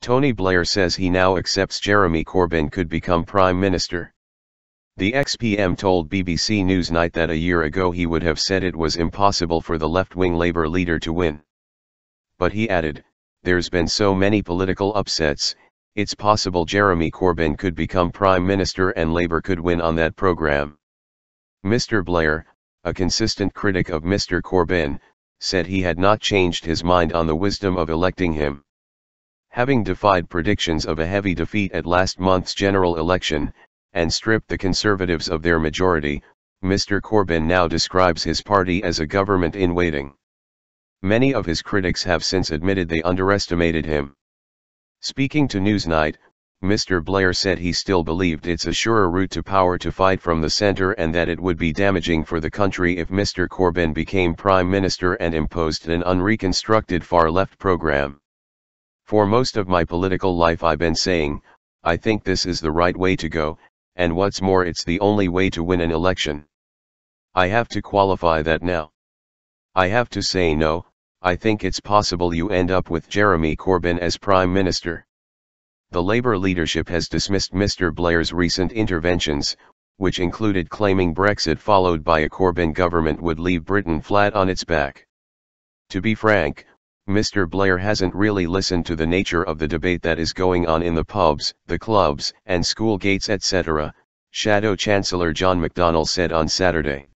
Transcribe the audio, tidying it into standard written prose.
Tony Blair says he now accepts Jeremy Corbyn could become Prime Minister. The ex-PM told BBC Newsnight that a year ago he would have said it was impossible for the left-wing Labour leader to win. But he added, "There's been so many political upsets, it's possible Jeremy Corbyn could become Prime Minister and Labour could win on that programme." Mr Blair, a consistent critic of Mr Corbyn, said he had not changed his mind on the wisdom of electing him. Having defied predictions of a heavy defeat at last month's general election, and stripped the Conservatives of their majority, Mr Corbyn now describes his party as a government in waiting. Many of his critics have since admitted they underestimated him. Speaking to Newsnight, Mr Blair said he still believed it's a surer route to power to fight from the centre and that it would be damaging for the country if Mr Corbyn became Prime Minister and imposed an unreconstructed far-left programme. "For most of my political life I've been saying, I think this is the right way to go, and what's more it's the only way to win an election. I have to qualify that now. I have to say no, I think it's possible you end up with Jeremy Corbyn as Prime Minister." The Labour leadership has dismissed Mr Blair's recent interventions, which included claiming Brexit followed by a Corbyn government would leave Britain flat on its back. To be frank, Mr Blair hasn't really listened to the nature of the debate that is going on in the pubs, the clubs, and school gates etc., Shadow Chancellor John McDonnell said on Saturday.